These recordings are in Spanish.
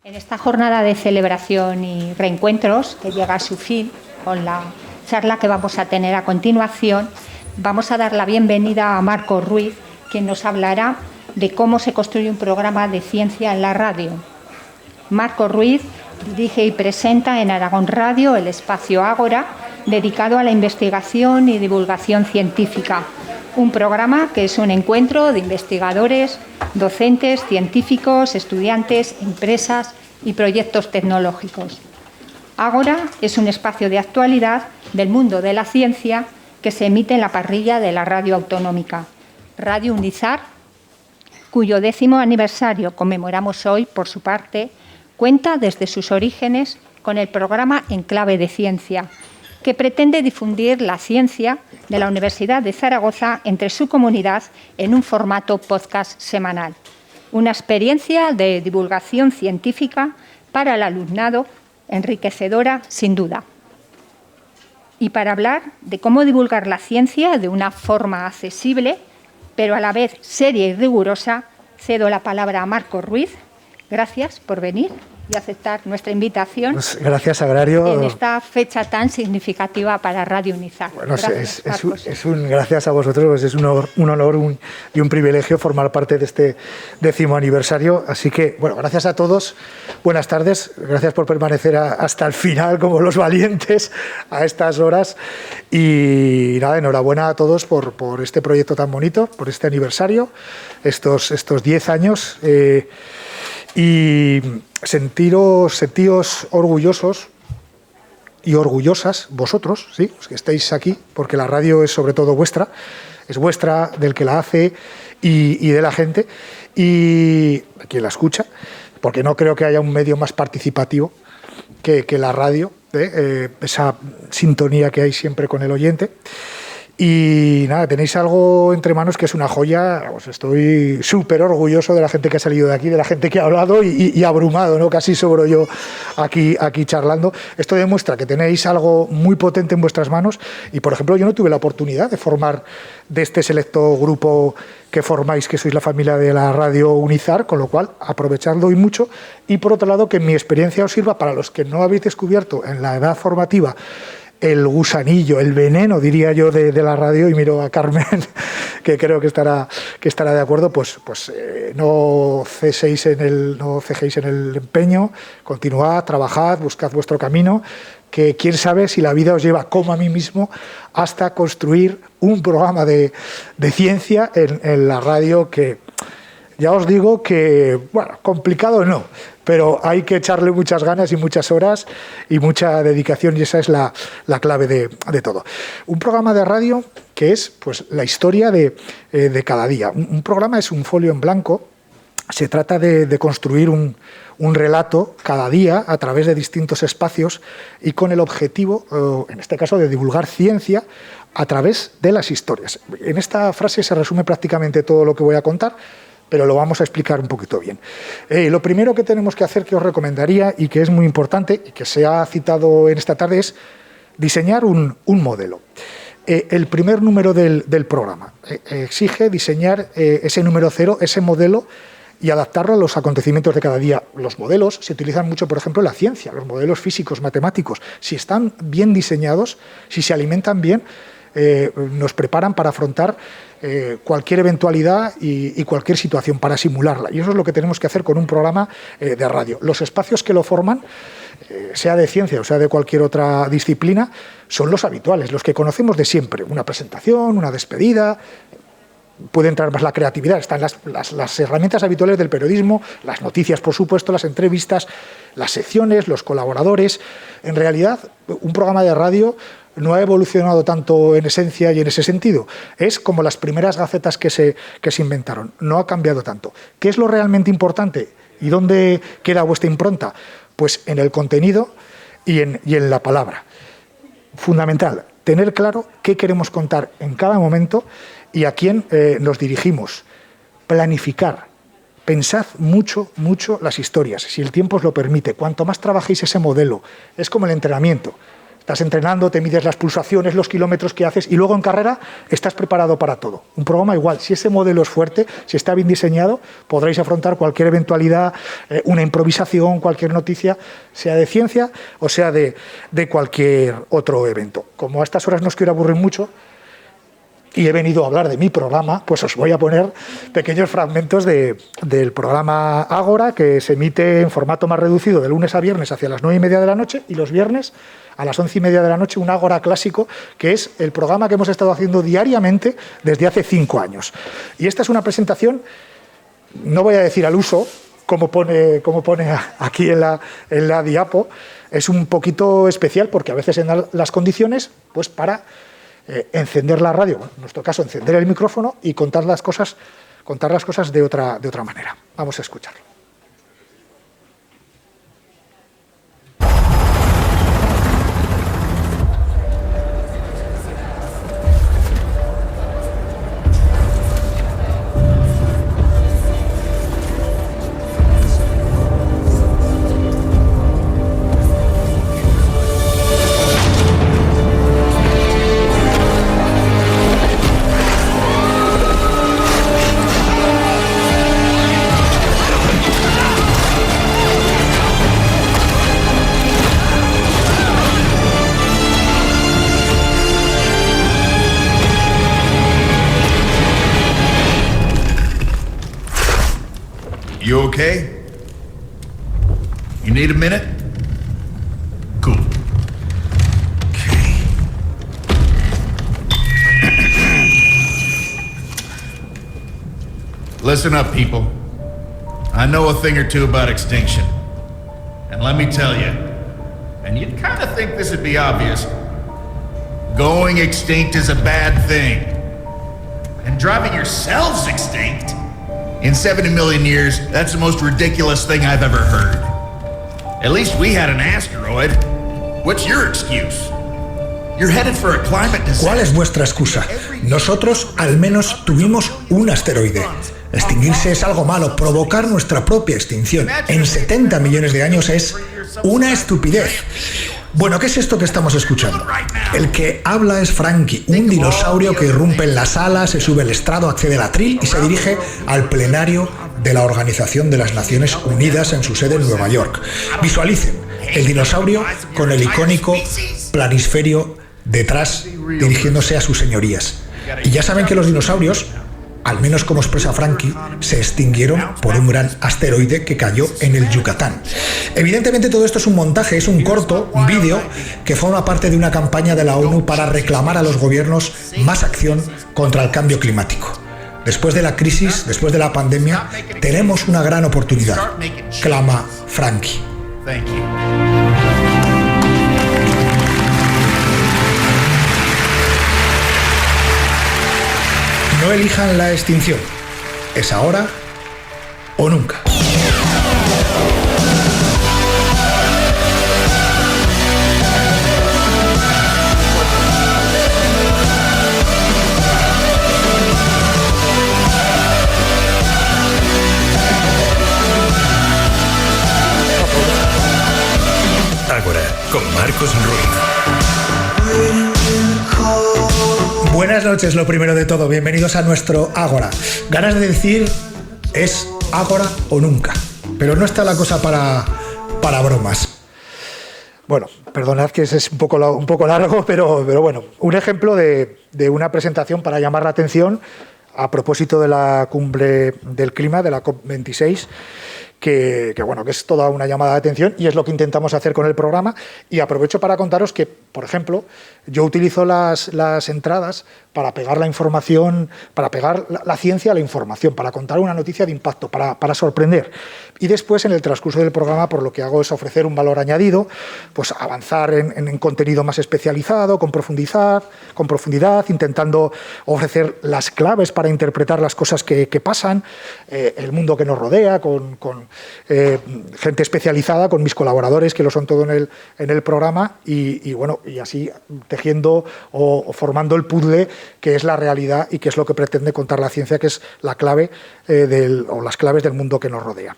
En esta jornada de celebración y reencuentros, que llega a su fin con la charla que vamos a tener a continuación, vamos a dar la bienvenida a Marcos Ruiz, quien nos hablará de cómo se construye un programa de ciencia en la radio. Marcos Ruiz dirige y presenta en Aragón Radio el espacio Ágora, dedicado a la investigación y divulgación científica. Un programa que es un encuentro de investigadores, docentes, científicos, estudiantes, empresas y proyectos tecnológicos. Ágora es un espacio de actualidad del mundo de la ciencia que se emite en la parrilla de la radio autonómica, Radio Unizar, cuyo 10º aniversario conmemoramos hoy. Por su parte, cuenta desde sus orígenes con el programa En Clave de Ciencia, que pretende difundir la ciencia de la Universidad de Zaragoza entre su comunidad en un formato podcast semanal. Una experiencia de divulgación científica para el alumnado enriquecedora, sin duda. Y para hablar de cómo divulgar la ciencia de una forma accesible, pero a la vez seria y rigurosa, cedo la palabra a Marcos Ruiz. Gracias por venir y aceptar nuestra invitación. Pues gracias, Agrario. En esta fecha tan significativa para Radio Unizar. Bueno, gracias a vosotros, pues es un honor y un privilegio formar parte de este 10º aniversario. Así que, bueno, gracias a todos. Buenas tardes. Gracias por permanecer hasta el final, como los valientes, a estas horas. Y nada, enhorabuena a todos por este proyecto tan bonito, por este aniversario, estos 10 años. Y sentíos orgullosos y orgullosas, vosotros, ¿sí?, los que estáis aquí, porque la radio es sobre todo vuestra, es vuestra, del que la hace y de la gente, y de quien la escucha, porque no creo que haya un medio más participativo que la radio, esa sintonía que hay siempre con el oyente. Y nada, tenéis algo entre manos que es una joya. Pues estoy súper orgulloso de la gente que ha salido de aquí, de la gente que ha hablado y abrumado, ¿no? Casi sobro yo aquí charlando. Esto demuestra que tenéis algo muy potente en vuestras manos. Y, por ejemplo, yo no tuve la oportunidad de formar de este selecto grupo que formáis, que sois la familia de la Radio Unizar, con lo cual aprovechadlo y mucho. Y, por otro lado, que mi experiencia os sirva para los que no habéis descubierto en la edad formativa el gusanillo, el veneno, diría yo, de la radio, y miro a Carmen, que creo que estará de acuerdo, pues no cejéis en el empeño, continuad, trabajad, buscad vuestro camino, que quién sabe si la vida os lleva, como a mí mismo, hasta construir un programa de ciencia en la radio que, ya os digo que, bueno, complicado no, pero hay que echarle muchas ganas y muchas horas y mucha dedicación, y esa es la clave de todo. Un programa de radio que es, pues, la historia de cada día. Un programa es un folio en blanco. Se trata de construir un relato cada día a través de distintos espacios y con el objetivo, en este caso, de divulgar ciencia a través de las historias. En esta frase se resume prácticamente todo lo que voy a contar, pero lo vamos a explicar un poquito bien. Lo primero que tenemos que hacer, que os recomendaría y que es muy importante y que se ha citado en esta tarde, es diseñar un modelo. El primer número del programa exige diseñar ese número 0, ese modelo, y adaptarlo a los acontecimientos de cada día. Los modelos se utilizan mucho, por ejemplo, en la ciencia, los modelos físicos, matemáticos. Si están bien diseñados, si se alimentan bien, nos preparan para afrontar cualquier eventualidad y cualquier situación, para simularla. Y eso es lo que tenemos que hacer con un programa de radio. Los espacios que lo forman, sea de ciencia o sea de cualquier otra disciplina, son los habituales, los que conocemos de siempre. Una presentación, una despedida. Puede entrar más la creatividad, están las herramientas habituales del periodismo, las noticias, por supuesto, las entrevistas, las secciones, los colaboradores. En realidad, un programa de radio no ha evolucionado tanto en esencia y en ese sentido. Es como las primeras gacetas que se inventaron. No ha cambiado tanto. ¿Qué es lo realmente importante? ¿Y dónde queda vuestra impronta? Pues en el contenido y en la palabra. Fundamental, tener claro qué queremos contar en cada momento y a quién nos dirigimos. Planificar. Pensad mucho las historias, si el tiempo os lo permite. Cuanto más trabajéis ese modelo, es como el entrenamiento. Estás entrenando, te mides las pulsaciones, los kilómetros que haces y luego en carrera estás preparado para todo. Un programa igual, si ese modelo es fuerte, si está bien diseñado, podréis afrontar cualquier eventualidad, una improvisación, cualquier noticia, sea de ciencia o sea de cualquier otro evento. Como a estas horas no os quiero aburrir mucho y he venido a hablar de mi programa, pues os voy a poner pequeños fragmentos del programa Ágora, que se emite en formato más reducido de lunes a viernes hacia las 9:30 de la noche y los viernes a las 11:30 de la noche, un Ágora clásico, que es el programa que hemos estado haciendo diariamente desde hace 5 años. Y esta es una presentación, no voy a decir al uso, como pone aquí en la diapo, es un poquito especial porque a veces en las condiciones, pues para encender la radio, en nuestro caso encender el micrófono y contar las cosas de otra manera. Vamos a escucharlo. You okay? You need a minute? Cool. Okay. Listen up, people. I know a thing or two about extinction. And let me tell you, and you'd kind of think this would be obvious, going extinct is a bad thing. And driving yourselves extinct? In 70 million years, that's the most ridiculous thing I've ever heard. At least we had an asteroid. What's your excuse? You're headed for a climate disaster. ¿Cuál es vuestra excusa? Nosotros al menos tuvimos un asteroide. Extinguirse es algo malo, provocar nuestra propia extinción en 70 millones de años es una estupidez. Bueno, ¿qué es esto que estamos escuchando? El que habla es Frankie, un dinosaurio que irrumpe en la sala, se sube al estrado, accede al atril y se dirige al plenario de la Organización de las Naciones Unidas en su sede en Nueva York. Visualicen el dinosaurio con el icónico planisferio detrás dirigiéndose a sus señorías. Y ya saben que los dinosaurios, al menos como expresa Frankie, se extinguieron por un gran asteroide que cayó en el Yucatán. Evidentemente todo esto es un montaje, es un corto, un vídeo que forma parte de una campaña de la ONU para reclamar a los gobiernos más acción contra el cambio climático. Después de la crisis, después de la pandemia, tenemos una gran oportunidad, clama Frankie. No elijan la extinción. Es ahora o nunca. Ágora, con Marcos Ruiz. Buenas noches, lo primero de todo. Bienvenidos a nuestro Ágora. Ganas de decir es Ágora o nunca. Pero no está la cosa para bromas. Bueno, perdonad que es un poco largo, pero bueno, un ejemplo de una presentación para llamar la atención a propósito de la cumbre del clima, de la COP26, que es toda una llamada de atención y es lo que intentamos hacer con el programa. Y aprovecho para contaros que, por ejemplo, yo utilizo las entradas para pegar la información, para pegar la ciencia a la información, para contar una noticia de impacto, para sorprender. Y después, en el transcurso del programa, por lo que hago es ofrecer un valor añadido, pues avanzar en contenido más especializado, con profundidad, intentando ofrecer las claves para interpretar las cosas que pasan, el mundo que nos rodea, con gente especializada, con mis colaboradores, que lo son todo en el programa, y así tejiendo o formando el puzzle que es la realidad y que es lo que pretende contar la ciencia, que es la clave o las claves del mundo que nos rodea.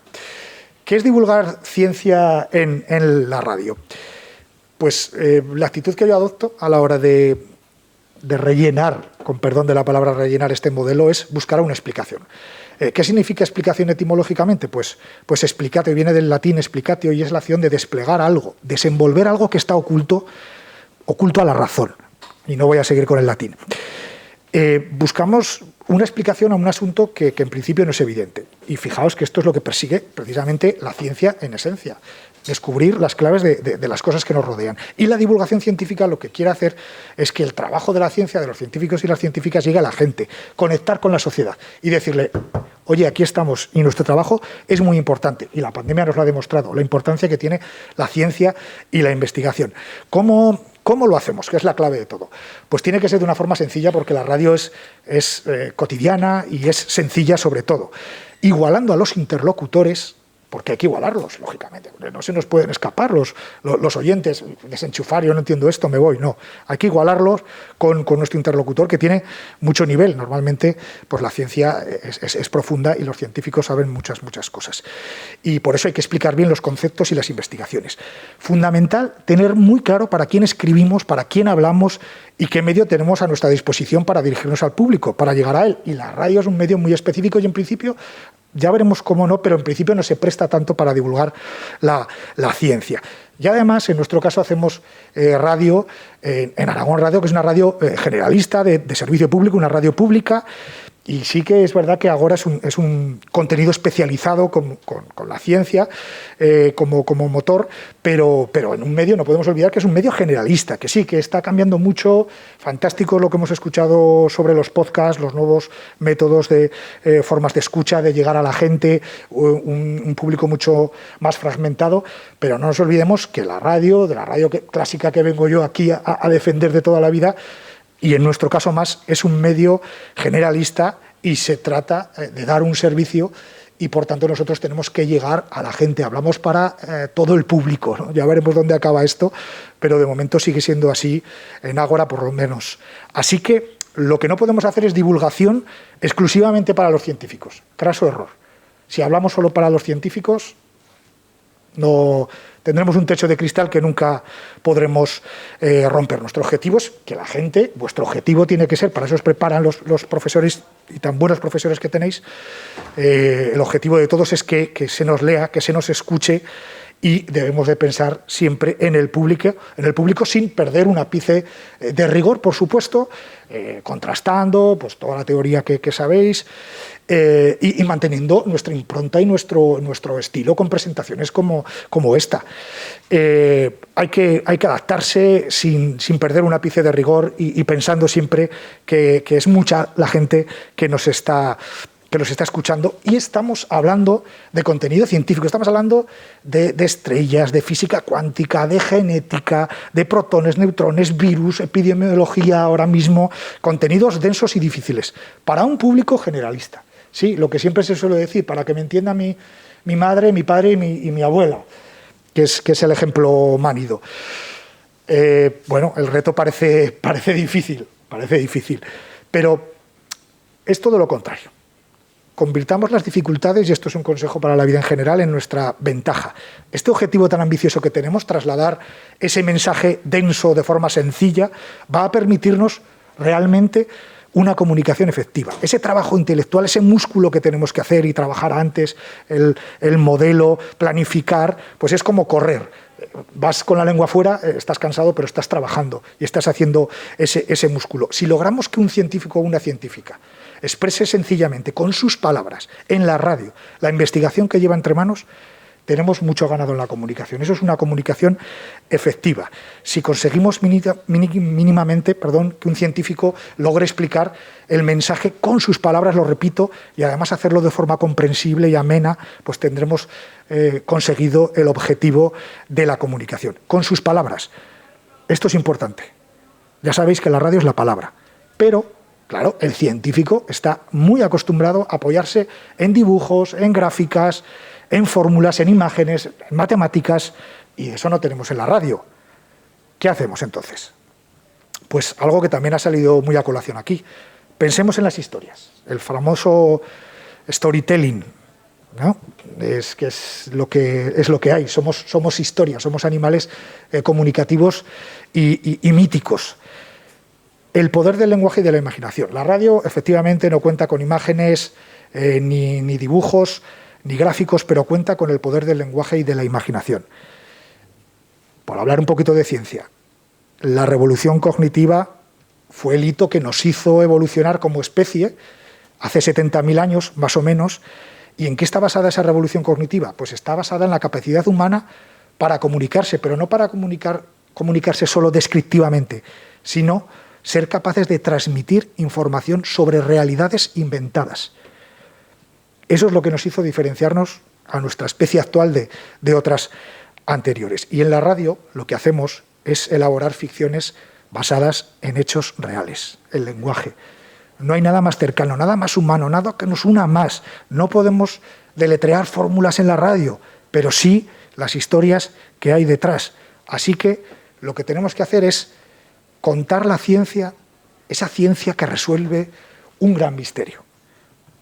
¿Qué es divulgar ciencia en la radio? Pues la actitud que yo adopto a la hora de rellenar, con perdón de la palabra rellenar, este modelo es buscar una explicación. ¿Qué significa explicación etimológicamente? Pues explicatio, viene del latín explicatio y es la acción de desplegar algo, desenvolver algo que está oculto a la razón. Y no voy a seguir con el latín. Buscamos una explicación a un asunto que en principio no es evidente. Y fijaos que esto es lo que persigue precisamente la ciencia en esencia. Descubrir las claves de las cosas que nos rodean. Y la divulgación científica lo que quiere hacer es que el trabajo de la ciencia, de los científicos y las científicas, llegue a la gente, conectar con la sociedad y decirle, oye, aquí estamos y nuestro trabajo es muy importante. Y la pandemia nos lo ha demostrado, la importancia que tiene la ciencia y la investigación. ¿Cómo lo hacemos? ¿Qué es la clave de todo? Pues tiene que ser de una forma sencilla porque la radio es cotidiana y es sencilla sobre todo. Igualando a los interlocutores, porque hay que igualarlos, lógicamente. No se nos pueden escapar los oyentes, desenchufar, yo no entiendo esto, me voy. No, hay que igualarlos con nuestro interlocutor que tiene mucho nivel. Normalmente pues la ciencia es profunda y los científicos saben muchas cosas. Y por eso hay que explicar bien los conceptos y las investigaciones. Fundamental tener muy claro para quién escribimos, para quién hablamos y qué medio tenemos a nuestra disposición para dirigirnos al público, para llegar a él. Y la radio es un medio muy específico y en principio, ya veremos cómo no, pero en principio no se presta tanto para divulgar la ciencia. Y además, en nuestro caso, hacemos radio, en Aragón Radio, que es una radio generalista, de servicio público, una radio pública. Y sí que es verdad que ahora es un contenido especializado con la ciencia como motor, pero en un medio no podemos olvidar que es un medio generalista, que sí, que está cambiando mucho. Fantástico lo que hemos escuchado sobre los podcasts, los nuevos métodos de formas de escucha, de llegar a la gente, un público mucho más fragmentado, pero no nos olvidemos que la radio, de la radio clásica que vengo yo aquí a defender de toda la vida, y en nuestro caso más, es un medio generalista y se trata de dar un servicio y por tanto nosotros tenemos que llegar a la gente. Hablamos para todo el público, ¿no? Ya veremos dónde acaba esto, pero de momento sigue siendo así, en Ágora por lo menos. Así que lo que no podemos hacer es divulgación exclusivamente para los científicos. Craso error. Si hablamos solo para los científicos, no tendremos un techo de cristal que nunca podremos romper. Nuestro objetivo es que la gente, vuestro objetivo tiene que ser, para eso os preparan los profesores y tan buenos profesores que tenéis, el objetivo de todos es que se nos lea, que se nos escuche y debemos de pensar siempre en el público sin perder un ápice de rigor, por supuesto, contrastando pues, toda la teoría que sabéis y manteniendo nuestra impronta y nuestro estilo con presentaciones como esta. Hay que adaptarse sin perder un ápice de rigor y pensando siempre que es mucha la gente que nos está escuchando y estamos hablando de contenido científico, estamos hablando de estrellas, de física cuántica, de genética, de protones, neutrones, virus, epidemiología ahora mismo, contenidos densos y difíciles para un público generalista. Sí, lo que siempre se suele decir, para que me entienda mi madre, mi padre y mi abuela, que es el ejemplo manido. Bueno, el reto parece difícil, pero es todo lo contrario. Convirtamos las dificultades, y esto es un consejo para la vida en general, en nuestra ventaja. Este objetivo tan ambicioso que tenemos, trasladar ese mensaje denso de forma sencilla, va a permitirnos realmente una comunicación efectiva. Ese trabajo intelectual, ese músculo que tenemos que hacer y trabajar antes, el modelo, planificar, pues es como correr. Vas con la lengua fuera, estás cansado, pero estás trabajando y estás haciendo ese músculo. Si logramos que un científico o una científica exprese sencillamente, con sus palabras, en la radio, la investigación que lleva entre manos, tenemos mucho ganado en la comunicación. Eso es una comunicación efectiva. Si conseguimos mínimamente que un científico logre explicar el mensaje con sus palabras, lo repito, y además hacerlo de forma comprensible y amena, pues tendremos conseguido el objetivo de la comunicación. Con sus palabras. Esto es importante. Ya sabéis que la radio es la palabra, pero claro, el científico está muy acostumbrado a apoyarse en dibujos, en gráficas, en fórmulas, en imágenes, en matemáticas, y eso no tenemos en la radio. ¿Qué hacemos entonces? Pues algo que también ha salido muy a colación aquí. Pensemos en las historias. El famoso storytelling, ¿no? Es lo que hay. Somos historia, somos animales comunicativos y míticos. El poder del lenguaje y de la imaginación. La radio efectivamente no cuenta con imágenes, ni dibujos, ni gráficos, pero cuenta con el poder del lenguaje y de la imaginación. Por hablar un poquito de ciencia, la revolución cognitiva fue el hito que nos hizo evolucionar como especie hace 70.000 años, más o menos. ¿Y en qué está basada esa revolución cognitiva? Pues está basada en la capacidad humana para comunicarse, pero no para comunicarse solo descriptivamente, sino ser capaces de transmitir información sobre realidades inventadas. Eso es lo que nos hizo diferenciarnos a nuestra especie actual de otras anteriores. Y en la radio lo que hacemos es elaborar ficciones basadas en hechos reales, el lenguaje. No hay nada más cercano, nada más humano, nada que nos una más. No podemos deletrear fórmulas en la radio, pero sí las historias que hay detrás. Así que lo que tenemos que hacer es contar la ciencia, esa ciencia que resuelve un gran misterio.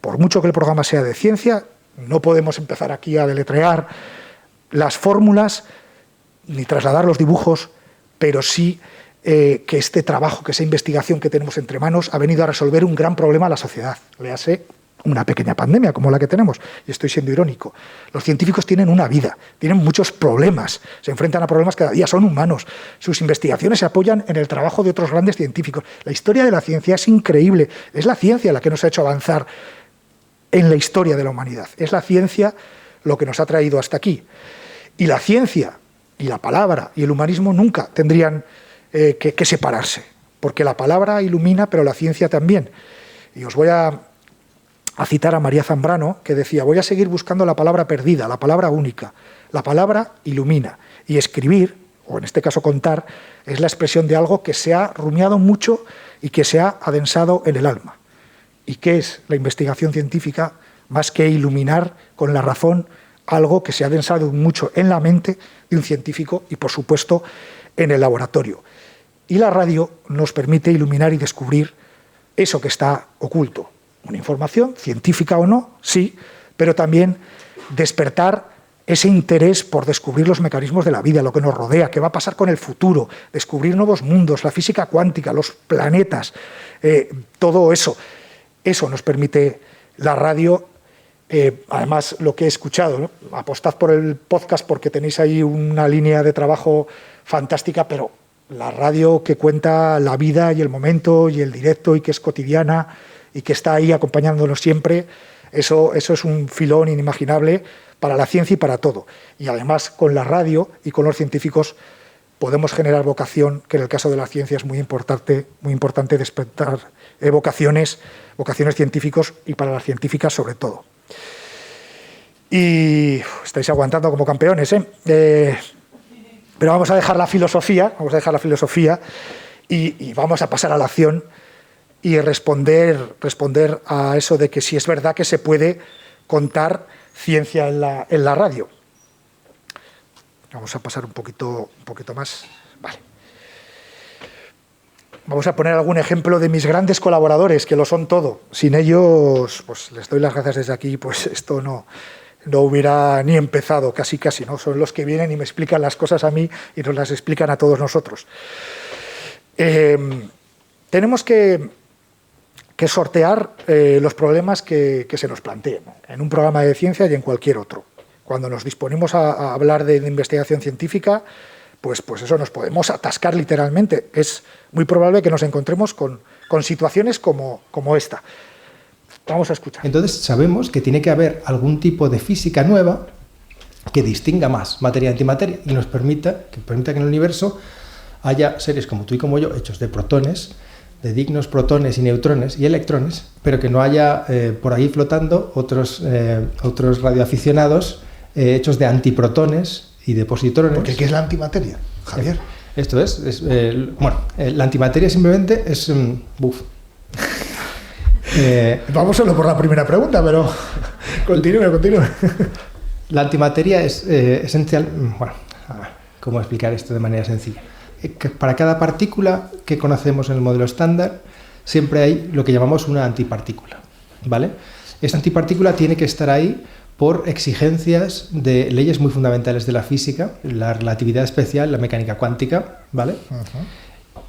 Por mucho que el programa sea de ciencia, no podemos empezar aquí a deletrear las fórmulas ni trasladar los dibujos, pero sí que este trabajo, que esa investigación que tenemos entre manos ha venido a resolver un gran problema a la sociedad. Léase una pequeña pandemia como la que tenemos, y estoy siendo irónico. Los científicos tienen una vida, tienen muchos problemas, se enfrentan a problemas cada día, son humanos. Sus investigaciones se apoyan en el trabajo de otros grandes científicos. La historia de la ciencia es increíble, es la ciencia la que nos ha hecho avanzar en la historia de la humanidad. Es la ciencia lo que nos ha traído hasta aquí. Y la ciencia y la palabra y el humanismo nunca tendrían que separarse, porque la palabra ilumina, pero la ciencia también. Y os voy a citar a María Zambrano, que decía: voy a seguir buscando la palabra perdida, la palabra única. La palabra ilumina. Y escribir, o en este caso contar, es la expresión de algo que se ha rumiado mucho y que se ha adensado en el alma. ¿Y qué es la investigación científica más que iluminar con la razón algo que se ha adensado mucho en la mente de un científico y, por supuesto, en el laboratorio? Y la radio nos permite iluminar y descubrir eso que está oculto. Una información, científica o no, sí, pero también despertar ese interés por descubrir los mecanismos de la vida, lo que nos rodea, qué va a pasar con el futuro, descubrir nuevos mundos, la física cuántica, los planetas, todo eso. Eso nos permite la radio. Además, lo que he escuchado, ¿no? Apostad por el podcast porque tenéis ahí una línea de trabajo fantástica, pero la radio que cuenta la vida y el momento y el directo y que es cotidiana y que está ahí acompañándonos siempre, eso es un filón inimaginable para la ciencia y para todo. Y además con la radio y con los científicos podemos generar vocación, que en el caso de la ciencia es muy importante despertar vocaciones científicos y para las científicas sobre todo. Y estáis aguantando como campeones, ¿eh? Pero vamos a dejar la filosofía, y vamos a pasar a la acción y responder a eso de que si es verdad que se puede contar ciencia en la radio. Vamos a pasar un poquito más. Vale. Vamos a poner algún ejemplo de mis grandes colaboradores, que lo son todo. Sin ellos, pues les doy las gracias desde aquí, pues esto no hubiera ni empezado, casi, ¿no? Son los que vienen y me explican las cosas a mí y nos las explican a todos nosotros. Tenemos que sortear los problemas que se nos planteen en un programa de ciencia y en cualquier otro. Cuando nos disponemos a hablar de investigación científica, pues eso nos podemos atascar literalmente. Es muy probable que nos encontremos con situaciones como esta. Vamos a escuchar. Entonces sabemos que tiene que haber algún tipo de física nueva que distinga más materia de antimateria y nos permita que en el universo haya seres como tú y como yo, hechos de protones, de dignos protones y neutrones y electrones, pero que no haya por ahí flotando otros radioaficionados hechos de antiprotones y de positrones. Porque ¿qué es la antimateria, Javier? Esto la antimateria simplemente es... Vamos solo por la primera pregunta, pero continúe. La antimateria es esencial... ¿cómo explicar esto de manera sencilla? Para cada partícula que conocemos en el modelo estándar, siempre hay lo que llamamos una antipartícula, ¿vale? Esta antipartícula tiene que estar ahí por exigencias de leyes muy fundamentales de la física, la relatividad especial, la mecánica cuántica, ¿vale?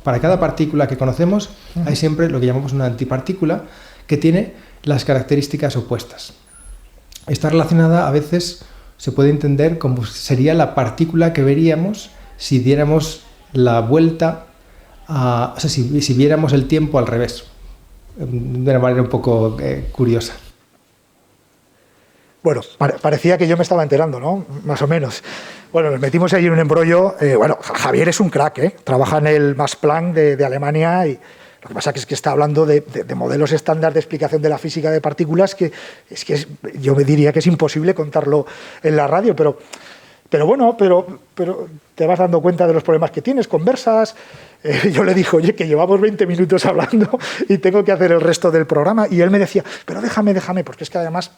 Para cada partícula que conocemos hay siempre lo que llamamos una antipartícula que tiene las características opuestas. Está relacionada, a veces se puede entender como sería la partícula que veríamos si diéramos la vuelta, o sea, si viéramos el tiempo al revés, de una manera un poco curiosa. Bueno, parecía que yo me estaba enterando, ¿no? Más o menos. Bueno, nos metimos ahí en un embrollo. Bueno, Javier es un crack, ¿eh? Trabaja en el Max Planck de Alemania y lo que pasa es que está hablando de modelos estándar de explicación de la física de partículas que yo me diría que es imposible contarlo en la radio, pero bueno, pero te vas dando cuenta de los problemas que tienes, conversas. Yo le dije, oye, que llevamos 20 minutos hablando y tengo que hacer el resto del programa. Y él me decía, pero déjame, porque es que además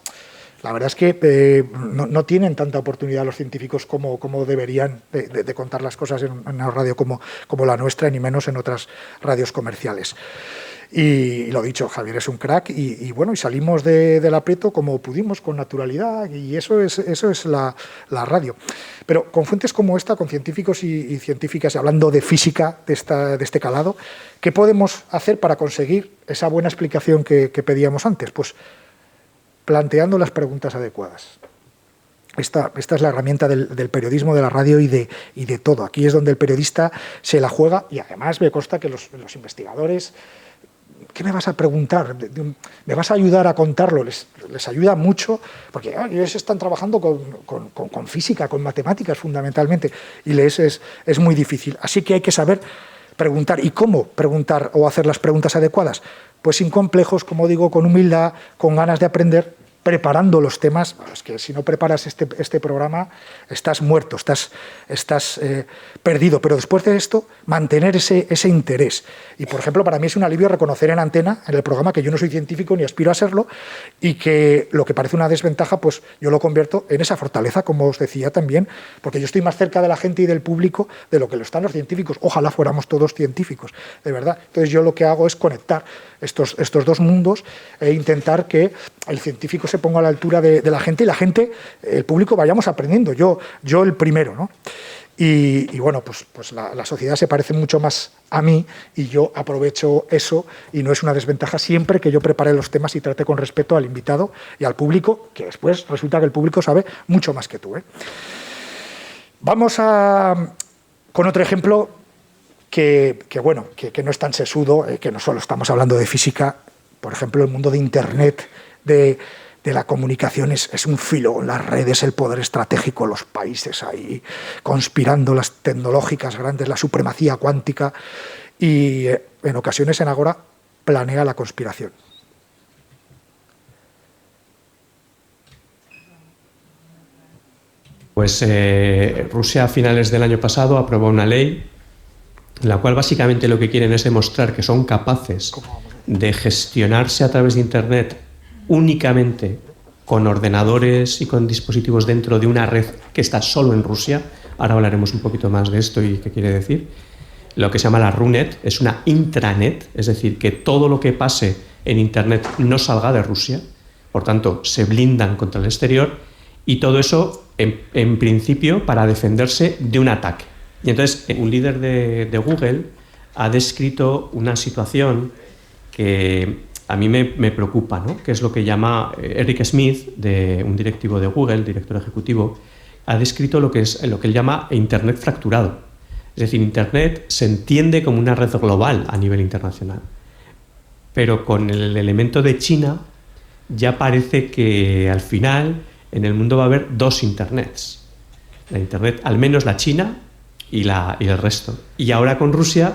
la verdad es que no tienen tanta oportunidad los científicos como deberían de contar las cosas en una radio como la nuestra, ni menos en otras radios comerciales. Y lo dicho, Javier es un crack y bueno, y salimos del aprieto como pudimos, con naturalidad, y eso es la radio. Pero con fuentes como esta, con científicos y científicas, hablando de física de este calado, ¿qué podemos hacer para conseguir esa buena explicación que pedíamos antes? Pues planteando las preguntas adecuadas. Esta es la herramienta del periodismo, de la radio y de todo. Aquí es donde el periodista se la juega y además me consta que los investigadores, ¿qué me vas a preguntar? ¿Me vas a ayudar a contarlo? Les ayuda mucho porque ellos están trabajando con física, con matemáticas fundamentalmente y les es muy difícil. Así que hay que saber preguntar. ¿Y cómo preguntar o hacer las preguntas adecuadas? Pues sin complejos, como digo, con humildad, con ganas de aprender, preparando los temas. Es que si no preparas este programa, estás muerto, estás perdido. Pero después de esto, mantener ese interés. Y, por ejemplo, para mí es un alivio reconocer en antena, en el programa, que yo no soy científico ni aspiro a serlo, y que lo que parece una desventaja, pues yo lo convierto en esa fortaleza, como os decía también, porque yo estoy más cerca de la gente y del público de lo que lo están los científicos. Ojalá fuéramos todos científicos, de verdad. Entonces yo lo que hago es conectar estos dos mundos e intentar que el científico se ponga a la altura de la gente y la gente, el público, vayamos aprendiendo. Yo el primero, ¿no? Y bueno, pues la sociedad se parece mucho más a mí y yo aprovecho eso y no es una desventaja siempre que yo prepare los temas y trate con respeto al invitado y al público, que después resulta que el público sabe mucho más que tú, ¿eh? Vamos con otro ejemplo que no es tan sesudo, que no solo estamos hablando de física. Por ejemplo, el mundo de Internet, de la comunicación es un filo, las redes, el poder estratégico, los países ahí conspirando, las tecnológicas grandes, la supremacía cuántica y en ocasiones en Agora planea la conspiración. Pues Rusia a finales del año pasado aprobó una ley en la cual básicamente lo que quieren es demostrar que son capaces de gestionarse a través de Internet únicamente con ordenadores y con dispositivos dentro de una red que está solo en Rusia. Ahora hablaremos un poquito más de esto y qué quiere decir. Lo que se llama la RUNET es una intranet, es decir, que todo lo que pase en Internet no salga de Rusia, por tanto se blindan contra el exterior y todo eso en principio para defenderse de un ataque. Y entonces un líder de Google ha descrito una situación que a mí me preocupa, ¿no? Que es lo que llama Eric Smith, un directivo de Google, director ejecutivo, ha descrito lo que él llama Internet fracturado. Es decir, Internet se entiende como una red global a nivel internacional, pero con el elemento de China ya parece que al final en el mundo va a haber dos Internets. La Internet, al menos la China y el resto. Y ahora con Rusia,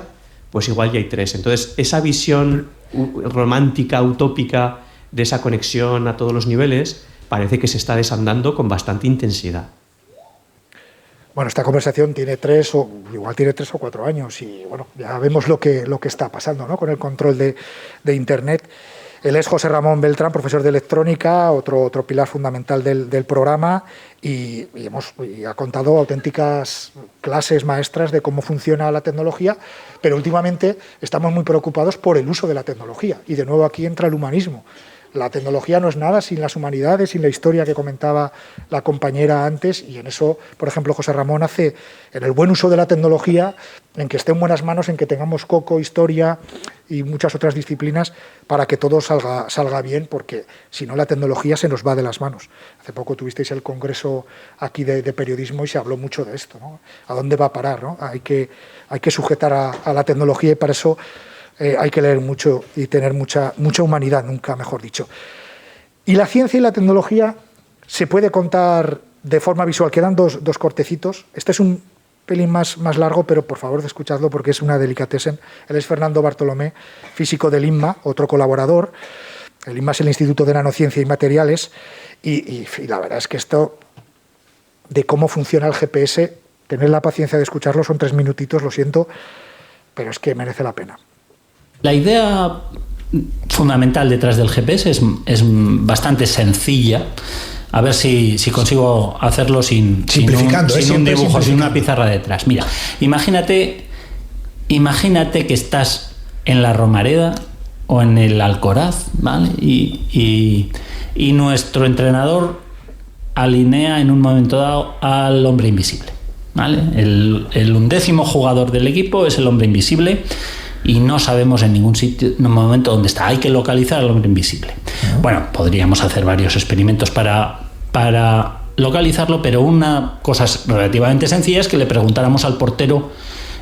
pues igual ya hay tres. Entonces, esa visión romántica, utópica de esa conexión a todos los niveles parece que se está desandando con bastante intensidad. Bueno, esta conversación tiene 3 o 4 años y bueno, ya vemos lo que está pasando, ¿no? Con el control de Internet. Él es José Ramón Beltrán, profesor de electrónica, otro pilar fundamental del programa y ha contado auténticas clases maestras de cómo funciona la tecnología, pero últimamente estamos muy preocupados por el uso de la tecnología y de nuevo aquí entra el humanismo. La tecnología no es nada sin las humanidades, sin la historia que comentaba la compañera antes, y en eso, por ejemplo, José Ramón hace en el buen uso de la tecnología, en que esté en buenas manos, en que tengamos coco, historia y muchas otras disciplinas para que todo salga bien, porque si no la tecnología se nos va de las manos. Hace poco tuvisteis el congreso aquí de periodismo y se habló mucho de esto, ¿no? ¿A dónde va a parar, ¿no? Hay que sujetar a la tecnología, y para eso hay que leer mucho y tener mucha humanidad, nunca mejor dicho. Y la ciencia y la tecnología se puede contar de forma visual. Quedan dos cortecitos. Este es un pelín más largo, pero por favor escuchadlo porque es una delicatessen. Él es Fernando Bartolomé, físico del INMA, otro colaborador. El INMA es el Instituto de Nanociencia y Materiales. Y la verdad es que esto de cómo funciona el GPS, tener la paciencia de escucharlo, son 3 minutitos, lo siento, pero es que merece la pena. La idea fundamental detrás del GPS es bastante sencilla. A ver si consigo hacerlo sin un dibujo, sin una pizarra detrás. Mira, imagínate que estás en la Romareda o en el Alcoraz, ¿vale? Y nuestro entrenador alinea en un momento dado al hombre invisible, ¿vale? El 11º jugador del equipo es el hombre invisible. Y no sabemos en ningún sitio, en un momento dónde está. Hay que localizar al hombre invisible. Bueno, podríamos hacer varios experimentos para localizarlo, pero una cosa relativamente sencilla es que le preguntáramos al portero: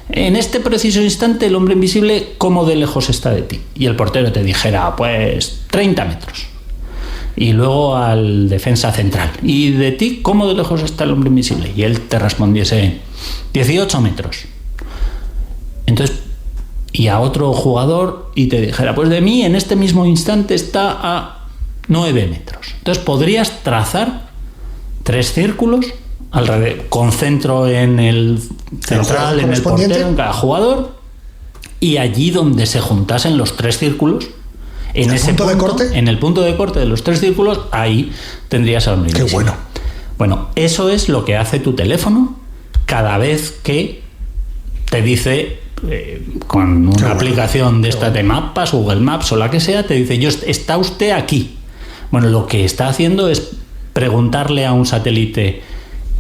en este preciso instante, el hombre invisible, ¿cómo de lejos está de ti? Y el portero te dijera, pues 30 metros. Y luego al defensa central: ¿y de ti, cómo de lejos está el hombre invisible? Y él te respondiese 18 metros. Entonces, y a otro jugador y te dijera, pues de mí en este mismo instante está a 9 metros. Entonces podrías trazar 3 círculos alrededor, con centro en el central, en el portero, en cada jugador, y allí donde se juntasen los 3 círculos, en ese punto de corte, en el punto de corte de los 3 círculos, ahí tendrías al hombre invisible. Qué bueno. Bueno, eso es lo que hace tu teléfono cada vez que te dice, con una aplicación de esta de mapas, Google Maps o la que sea, te dice, está usted aquí. Bueno, lo que está haciendo es preguntarle a un satélite,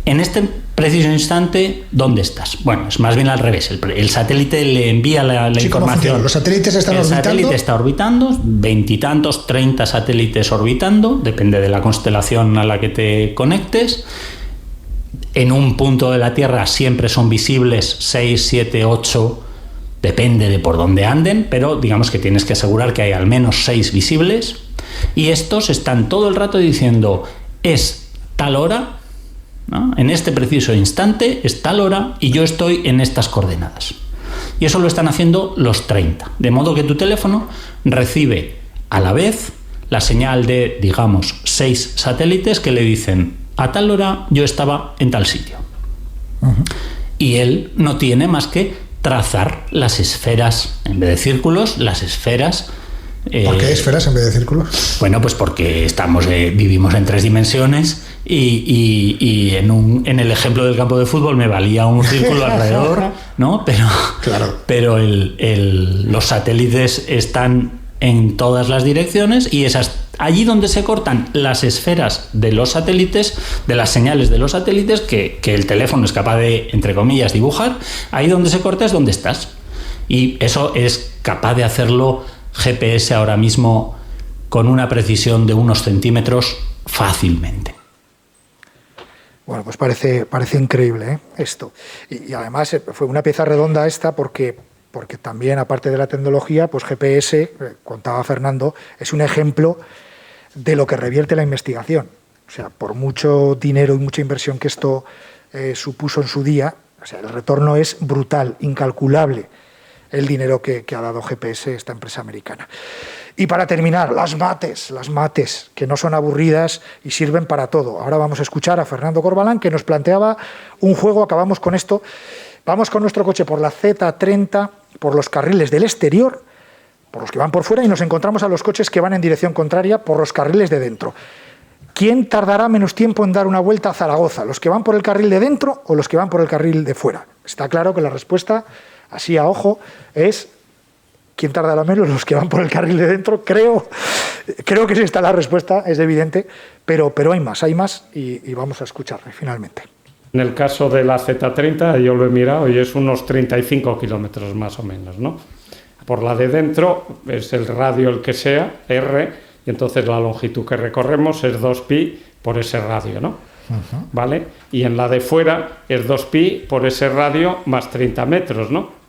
en este preciso instante, ¿dónde estás? Bueno, es más bien al revés. El satélite le envía la información. Los satélites están orbitando. El satélite está orbitando, 20 y tantos, 30 satélites orbitando, depende de la constelación a la que te conectes. En un punto de la Tierra siempre son visibles 6, 7, 8, depende de por dónde anden, pero digamos que tienes que asegurar que hay al menos 6 visibles, y estos están todo el rato diciendo, es tal hora, ¿no? En este preciso instante es tal hora y yo estoy en estas coordenadas. Y eso lo están haciendo los 30, de modo que tu teléfono recibe a la vez la señal de, digamos, 6 satélites que le dicen, a tal hora yo estaba en tal sitio. Y él no tiene más que trazar las esferas, en vez de círculos, las esferas. ¿Por qué esferas en vez de círculos? Bueno, pues porque vivimos en 3 dimensiones y en el ejemplo del campo de fútbol me valía un círculo alrededor, ¿no? Pero los satélites están en todas las direcciones, y allí donde se cortan las esferas de los satélites, de las señales de los satélites que el teléfono es capaz de, entre comillas, dibujar, ahí donde se corta es donde estás. Y eso es capaz de hacerlo GPS ahora mismo con una precisión de unos centímetros fácilmente. Bueno, pues parece increíble, ¿eh? Esto. Y además fue una pieza redonda esta porque también, aparte de la tecnología, pues GPS, contaba Fernando, es un ejemplo de lo que revierte la investigación. O sea, por mucho dinero y mucha inversión que esto supuso en su día, o sea, el retorno es brutal, incalculable, el dinero que ha dado GPS, esta empresa americana. Y para terminar, las mates, que no son aburridas y sirven para todo. Ahora vamos a escuchar a Fernando Corbalán, que nos planteaba un juego, acabamos con esto. Vamos con nuestro coche por la Z30, por los carriles del exterior, por los que van por fuera, y nos encontramos a los coches que van en dirección contraria por los carriles de dentro. ¿Quién tardará menos tiempo en dar una vuelta a Zaragoza? ¿Los que van por el carril de dentro o los que van por el carril de fuera? Está claro que la respuesta, así a ojo, es ¿Quién tarda menos? Los que van por el carril de dentro. Creo que sí está la respuesta, es evidente, pero hay más y vamos a escucharle finalmente. En el caso de la Z30, yo lo he mirado y es unos 35 kilómetros más o menos, ¿no? Por la de dentro es el radio el que sea, R, y entonces la longitud que recorremos es 2pi por ese radio, ¿no? ¿Vale? Y en la de fuera es 2pi por ese radio más 30 metros, ¿no?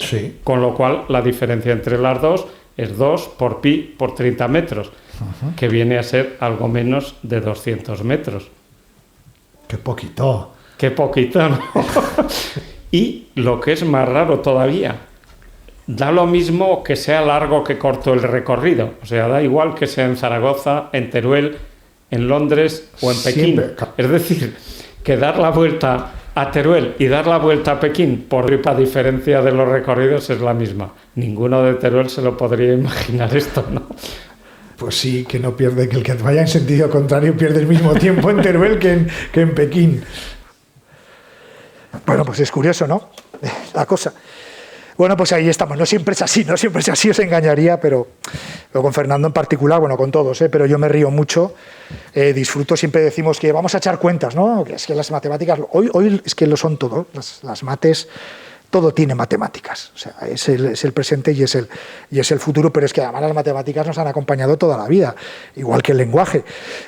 Sí. Con lo cual la diferencia entre las dos es 2 por pi por 30 metros, que viene a ser algo menos de 200 metros. ¡Qué poquito! ¡Qué poquito, ¿no? Y lo que es más raro todavía, da lo mismo que sea largo que corto el recorrido. O sea, da igual que sea en Zaragoza, en Teruel, en Londres o en Pekín. Es decir, que dar la vuelta a Teruel y dar la vuelta a Pekín, por la diferencia de los recorridos, es la misma. Ninguno de Teruel se lo podría imaginar esto, ¿no? Pues sí, que no pierde, que el que vaya en sentido contrario pierde el mismo tiempo en Teruel que en Pekín. Bueno, pues es curioso, ¿no? La cosa. Bueno, pues ahí estamos. No siempre es así, os engañaría, pero con Fernando en particular, bueno, con todos, pero yo me río mucho, disfruto, siempre decimos que vamos a echar cuentas, ¿no? Es que las matemáticas, hoy es que lo son todo, las mates, todo tiene matemáticas, o sea, es el presente y es el futuro, pero es que además las matemáticas nos han acompañado toda la vida, igual que el lenguaje,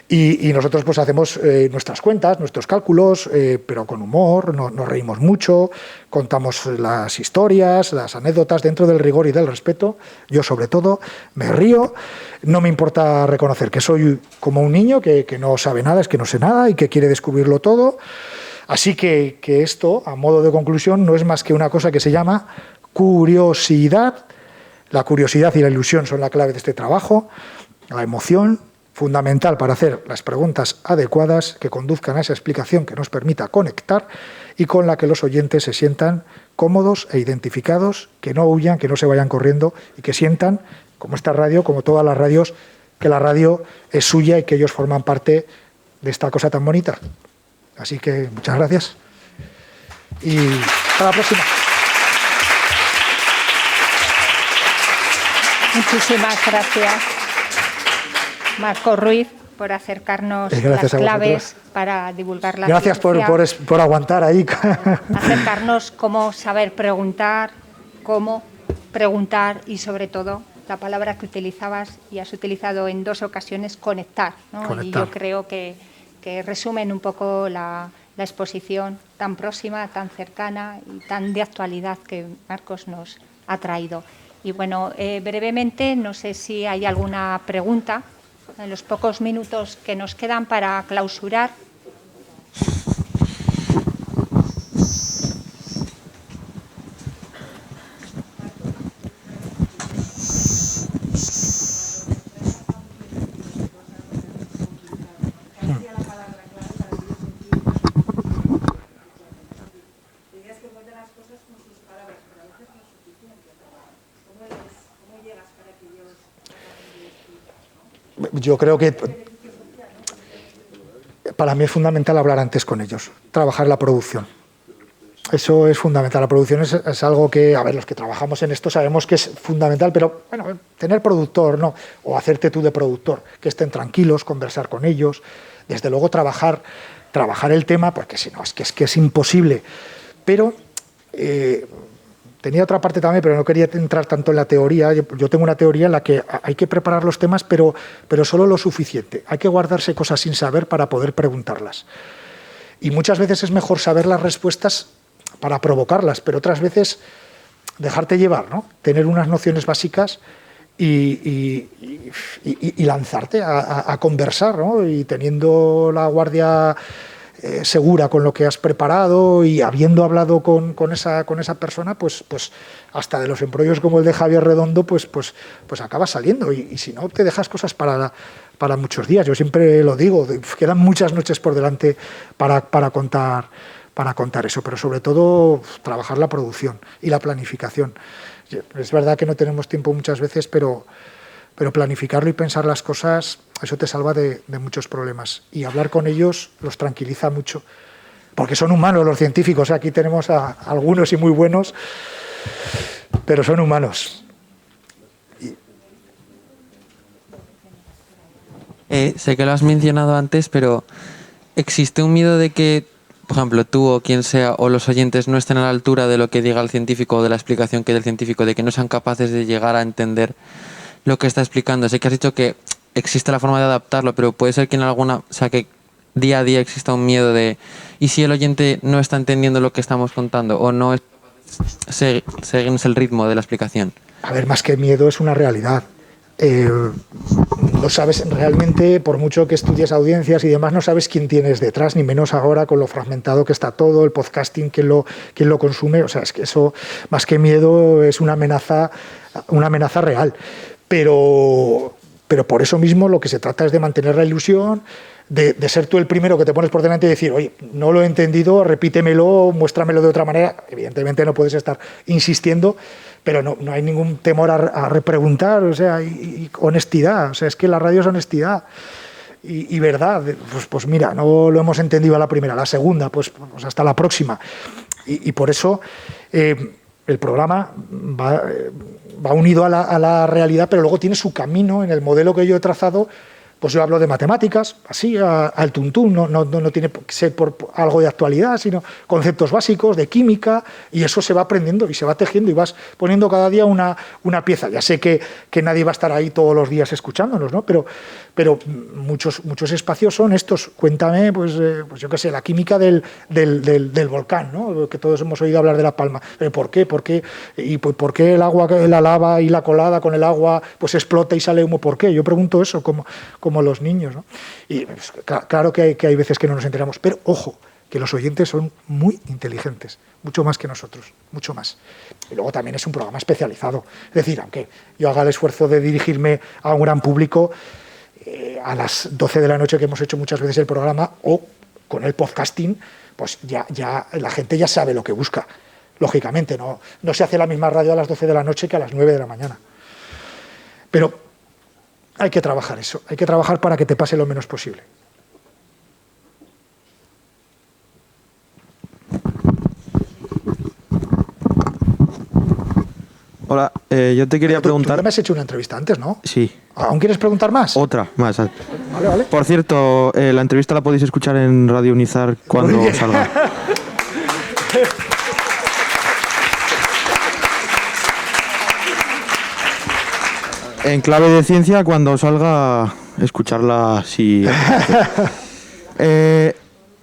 y nosotros pues hacemos nuestras cuentas, nuestros cálculos, pero con humor, nos reímos mucho, contamos las historias, las anécdotas dentro del rigor y del respeto. Yo sobre todo me río, no me importa reconocer que soy como un niño que no sabe nada, es que no sé nada y que quiere descubrirlo todo. Así que esto, a modo de conclusión, no es más que una cosa que se llama curiosidad. La curiosidad y la ilusión son la clave de este trabajo, la emoción, fundamental para hacer las preguntas adecuadas que conduzcan a esa explicación que nos permita conectar y con la que los oyentes se sientan cómodos e identificados, que no huyan, que no se vayan corriendo y que sientan, como esta radio, como todas las radios, que la radio es suya y que ellos forman parte de esta cosa tan bonita. Así que muchas gracias y hasta la próxima. Muchísimas gracias, Marcos Ruiz, por acercarnos las claves para divulgar la ciencia. Gracias por aguantar ahí. Acercarnos cómo saber preguntar, cómo preguntar y sobre todo la palabra que utilizabas y has utilizado en 2 ocasiones, conectar, ¿no? Conectar. Y yo creo que resumen un poco la exposición tan próxima, tan cercana y tan de actualidad que Marcos nos ha traído. Y bueno, brevemente, no sé si hay alguna pregunta en los pocos minutos que nos quedan para clausurar. Yo creo que para mí es fundamental hablar antes con ellos, trabajar la producción. Eso es fundamental. La producción es algo que, a ver, los que trabajamos en esto sabemos que es fundamental, pero bueno, tener productor, no, o hacerte tú de productor, que estén tranquilos, conversar con ellos, desde luego trabajar el tema, porque si no, es que es imposible. Pero tenía otra parte también, pero no quería entrar tanto en la teoría. Yo tengo una teoría en la que hay que preparar los temas, pero solo lo suficiente. Hay que guardarse cosas sin saber para poder preguntarlas. Y muchas veces es mejor saber las respuestas para provocarlas, pero otras veces dejarte llevar, ¿no? Tener unas nociones básicas y lanzarte a conversar, ¿no? Y teniendo la guardia segura con lo que has preparado y habiendo hablado con esa persona, pues hasta de los embrollos como el de Javier Redondo, pues acabas saliendo. Y si no, te dejas cosas para muchos días. Yo siempre lo digo, quedan muchas noches por delante para contar eso, pero sobre todo trabajar la producción y la planificación. Es verdad que no tenemos tiempo muchas veces, pero planificarlo y pensar las cosas, eso te salva de muchos problemas. Y hablar con ellos los tranquiliza mucho, porque son humanos los científicos. Aquí tenemos a algunos y muy buenos, pero son humanos. Sé que lo has mencionado antes, pero ¿existe un miedo de que, por ejemplo, tú o quien sea o los oyentes no estén a la altura de lo que diga el científico o de la explicación que dé el científico, de que no sean capaces de llegar a entender lo que está explicando? Sé que has dicho que existe la forma de adaptarlo, pero puede ser que en alguna, o sea, que día a día exista un miedo de ¿y si el oyente no está entendiendo lo que estamos contando o no es seguirnos el ritmo de la explicación? A ver, más que miedo es una realidad. No sabes realmente, por mucho que estudies audiencias y demás, no sabes quién tienes detrás, ni menos ahora con lo fragmentado que está todo, el podcasting, quién lo consume. O sea, es que eso, más que miedo, es una amenaza real. Pero por eso mismo lo que se trata es de mantener la ilusión, de ser tú el primero que te pones por delante y decir, oye, no lo he entendido, repítemelo, muéstramelo de otra manera. Evidentemente no puedes estar insistiendo, pero no hay ningún temor a repreguntar, o sea, y honestidad. O sea, es que la radio es honestidad y verdad. Pues mira, no lo hemos entendido a la primera, a la segunda, pues hasta la próxima. Y por eso el programa va unido a la realidad, pero luego tiene su camino en el modelo que yo he trazado. Pues yo hablo de matemáticas, así, al tuntún, no tiene que ser por algo de actualidad, sino conceptos básicos de química, y eso se va aprendiendo y se va tejiendo y vas poniendo cada día una pieza. Ya sé que nadie va a estar ahí todos los días escuchándonos, ¿no? Pero muchos espacios son estos. Cuéntame, pues yo qué sé, la química del volcán, ¿no? Que todos hemos oído hablar de La Palma. ¿Por qué? ¿Y por qué el agua, la lava y la colada con el agua pues explota y sale humo? ¿Por qué? Yo pregunto eso como los niños, ¿no? Y pues, claro que hay veces que no nos enteramos, pero ojo, que los oyentes son muy inteligentes, mucho más que nosotros, mucho más. Y luego también es un programa especializado. Es decir, aunque yo haga el esfuerzo de dirigirme a un gran público, a las 12 de la noche que hemos hecho muchas veces el programa, o con el podcasting, pues ya la gente ya sabe lo que busca. Lógicamente, no se hace la misma radio a las 12 de la noche que a las 9 de la mañana. Pero hay que trabajar eso, hay que trabajar para que te pase lo menos posible. Hola, yo te quería preguntar... Tú ya me has hecho una entrevista antes, ¿no? Sí. ¿Aún quieres preguntar más? Otra, más. Vale. Por cierto, la entrevista la podéis escuchar en Radio Unizar cuando salga. En clave de ciencia, cuando salga, escucharla si...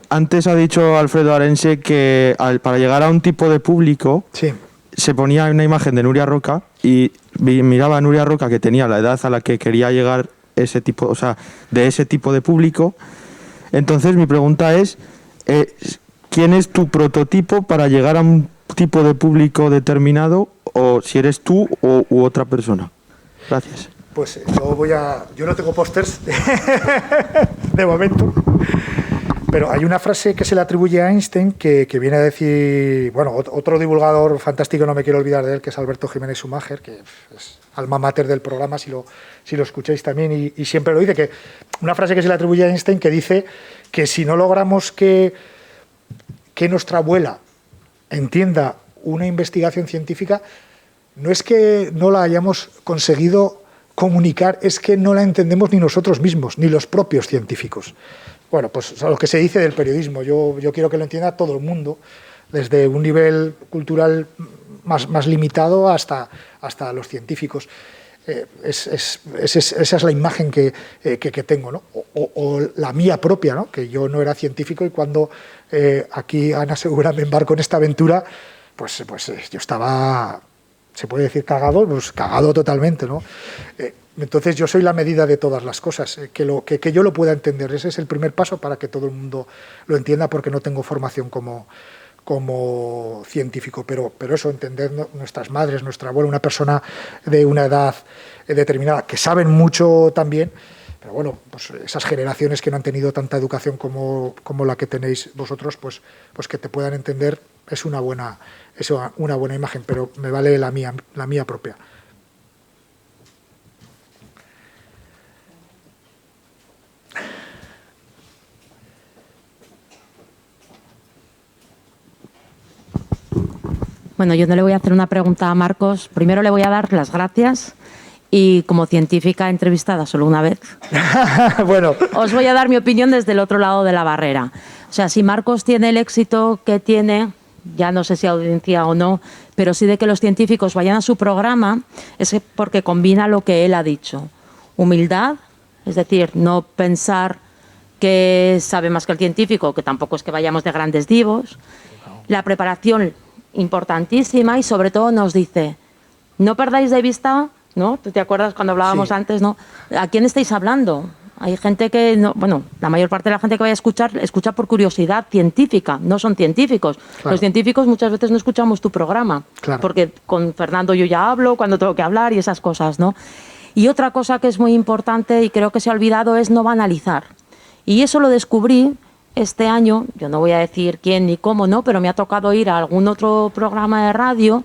antes ha dicho Alfredo Arense que para llegar a un tipo de público sí, se ponía una imagen de Nuria Roca y miraba a Nuria Roca, que tenía la edad a la que quería llegar ese tipo, o sea, de ese tipo de público. Entonces mi pregunta es, ¿quién es tu prototipo para llegar a un tipo de público determinado, o si eres tú u otra persona? Gracias. Pues yo no tengo pósters de momento, pero hay una frase que se le atribuye a Einstein que viene a decir, bueno, otro divulgador fantástico, no me quiero olvidar de él, que es Alberto Jiménez Schumacher, que es alma mater del programa, si lo escucháis también, y siempre lo dice, que una frase que se le atribuye a Einstein que dice que si no logramos que nuestra abuela entienda una investigación científica, no es que no la hayamos conseguido comunicar, es que no la entendemos ni nosotros mismos, ni los propios científicos. Bueno, pues lo que se dice del periodismo, yo quiero que lo entienda todo el mundo, desde un nivel cultural más limitado hasta los científicos. Esa es la imagen que tengo, ¿no? O la mía propia, ¿no? Que yo no era científico y cuando aquí Ana Segura me embarcó en esta aventura, pues yo estaba... se puede decir cagado, pues cagado totalmente, ¿no? Entonces yo soy la medida de todas las cosas, que yo lo pueda entender. Ese es el primer paso para que todo el mundo lo entienda, porque no tengo formación como científico, pero eso, entender nuestras madres, nuestra abuela, una persona de una edad determinada, que saben mucho también, pero bueno, pues esas generaciones que no han tenido tanta educación como la que tenéis vosotros, pues que te puedan entender es una buena imagen, pero me vale la mía propia. Bueno, yo no le voy a hacer una pregunta a Marcos. Primero le voy a dar las gracias Y como científica entrevistada solo una vez, bueno, os voy a dar mi opinión desde el otro lado de la barrera. O sea, si Marcos tiene el éxito que tiene, ya no sé si audiencia o no, pero sí de que los científicos vayan a su programa, es porque combina lo que él ha dicho. Humildad, es decir, no pensar que sabe más que el científico, que tampoco es que vayamos de grandes divos. La preparación importantísima y sobre todo nos dice, no perdáis de vista, ¿no? ¿Tú te acuerdas cuando hablábamos antes, no? ¿A quién estáis hablando? Hay gente que, no, bueno, la mayor parte de la gente que vaya a escuchar, escucha por curiosidad científica, no son científicos. Claro. Los científicos muchas veces no escuchamos tu programa, porque con Fernando yo ya hablo cuando tengo que hablar y esas cosas, ¿no? Y otra cosa que es muy importante y creo que se ha olvidado es no banalizar. Y eso lo descubrí este año, yo no voy a decir quién ni cómo, ¿no? Pero me ha tocado ir a algún otro programa de radio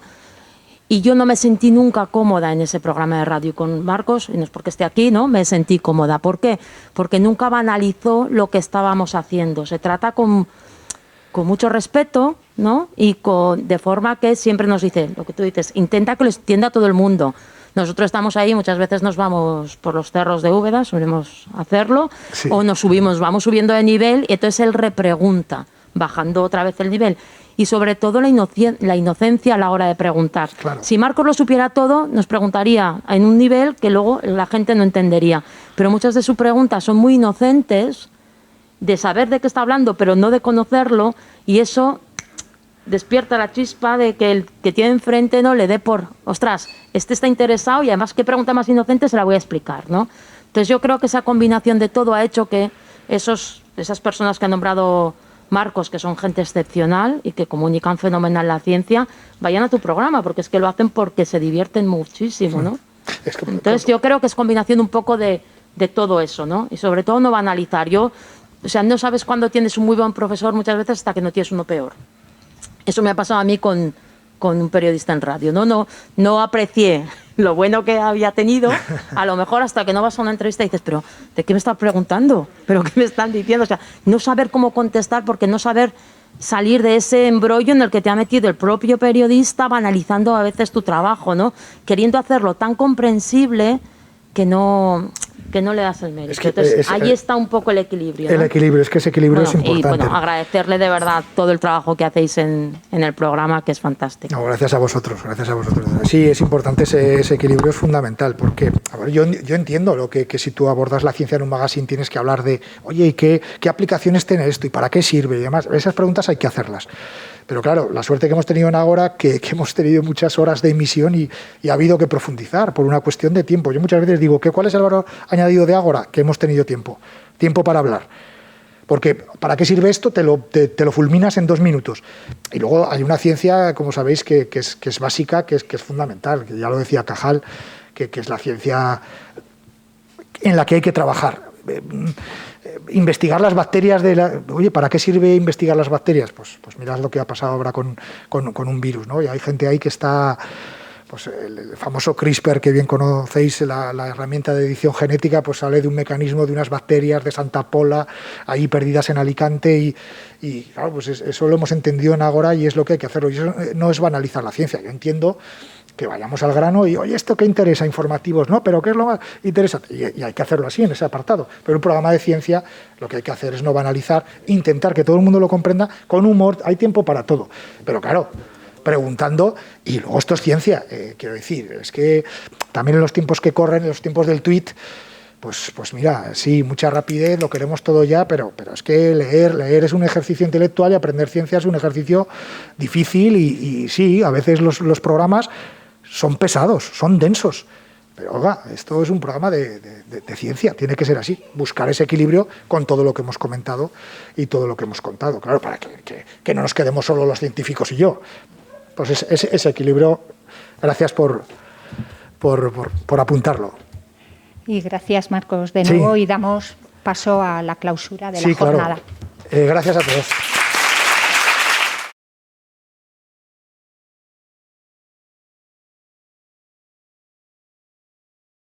y yo no me sentí nunca cómoda en ese programa de radio con Marcos, y no es porque esté aquí, ¿no? Me sentí cómoda. ¿Por qué? Porque nunca banalizó lo que estábamos haciendo. Se trata con mucho respeto, ¿no? Y de forma que siempre nos dice, lo que tú dices, intenta que lo entienda todo el mundo. Nosotros estamos ahí, muchas veces nos vamos por los cerros de Úbeda, solemos hacerlo, o nos subimos, vamos subiendo de nivel, y entonces él repregunta, bajando otra vez el nivel. Y sobre todo la inocencia a la hora de preguntar. Claro. Si Marcos lo supiera todo, nos preguntaría en un nivel que luego la gente no entendería. Pero muchas de sus preguntas son muy inocentes, de saber de qué está hablando, pero no de conocerlo, y eso despierta la chispa de que el que tiene enfrente no le dé por, ostras, este está interesado y además qué pregunta más inocente se la voy a explicar, ¿no? Entonces yo creo que esa combinación de todo ha hecho que esas personas que ha nombrado Marcos, que son gente excepcional y que comunican fenomenal la ciencia, vayan a tu programa, porque es que lo hacen porque se divierten muchísimo, ¿no? Entonces yo creo que es combinación un poco de todo eso, ¿no? Y sobre todo no banalizar. O sea, no sabes cuándo tienes un muy buen profesor muchas veces hasta que no tienes uno peor. Eso me ha pasado a mí con un periodista en radio, ¿no? No aprecié lo bueno que había tenido, a lo mejor hasta que no vas a una entrevista y dices, pero ¿de qué me estás preguntando? ¿Pero qué me están diciendo? O sea, no saber cómo contestar porque no saber salir de ese embrollo en el que te ha metido el propio periodista, banalizando a veces tu trabajo, ¿no? Queriendo hacerlo tan comprensible que no le das el mérito. Entonces, ahí está un poco el equilibrio, ¿no? El equilibrio, es que ese equilibrio es importante. Y agradecerle de verdad todo el trabajo que hacéis en el programa, que es fantástico. No, gracias a vosotros, gracias a vosotros. Sí, es importante, ese equilibrio es fundamental, porque a ver, yo entiendo lo que si tú abordas la ciencia en un magazine tienes que hablar de, oye, ¿y qué aplicaciones tiene esto? ¿Y para qué sirve? Y demás, esas preguntas hay que hacerlas. Pero claro, la suerte que hemos tenido en Ágora, que hemos tenido muchas horas de emisión y ha habido que profundizar por una cuestión de tiempo. Yo muchas veces digo, ¿cuál es el valor añadido de Ágora? Que hemos tenido tiempo para hablar. Porque ¿para qué sirve esto? Te lo fulminas en 2 minutos. Y luego hay una ciencia, como sabéis, que es básica, que es fundamental, que ya lo decía Cajal, que es la ciencia en la que hay que trabajar. Investigar las bacterias Oye, ¿para qué sirve investigar las bacterias? Pues mirad lo que ha pasado ahora con un virus, ¿no? Y hay gente ahí que está, pues el famoso CRISPR, que bien conocéis, la herramienta de edición genética, pues sale de un mecanismo de unas bacterias de Santa Pola ahí perdidas en Alicante y claro, pues eso lo hemos entendido en Ágora y es lo que hay que hacerlo. Y eso no es banalizar la ciencia. Yo entiendo que vayamos al grano y, oye, ¿esto qué interesa? Informativos, ¿no? Pero ¿qué es lo más interesante? Y hay que hacerlo así, en ese apartado. Pero un programa de ciencia, lo que hay que hacer es no banalizar, intentar que todo el mundo lo comprenda con humor, hay tiempo para todo. Pero claro, preguntando, y luego esto es ciencia, quiero decir, es que también en los tiempos que corren, en los tiempos del tuit, pues mira, sí, mucha rapidez, lo queremos todo ya, pero es que leer es un ejercicio intelectual y aprender ciencia es un ejercicio difícil y sí, a veces los programas son pesados, son densos. Pero oiga, esto es un programa de ciencia, tiene que ser así, buscar ese equilibrio con todo lo que hemos comentado y todo lo que hemos contado, claro, para que no nos quedemos solo los científicos y yo. Pues ese equilibrio, gracias por apuntarlo. Y gracias, Marcos, de nuevo, y damos paso a la clausura de la jornada. Claro. Gracias a todos.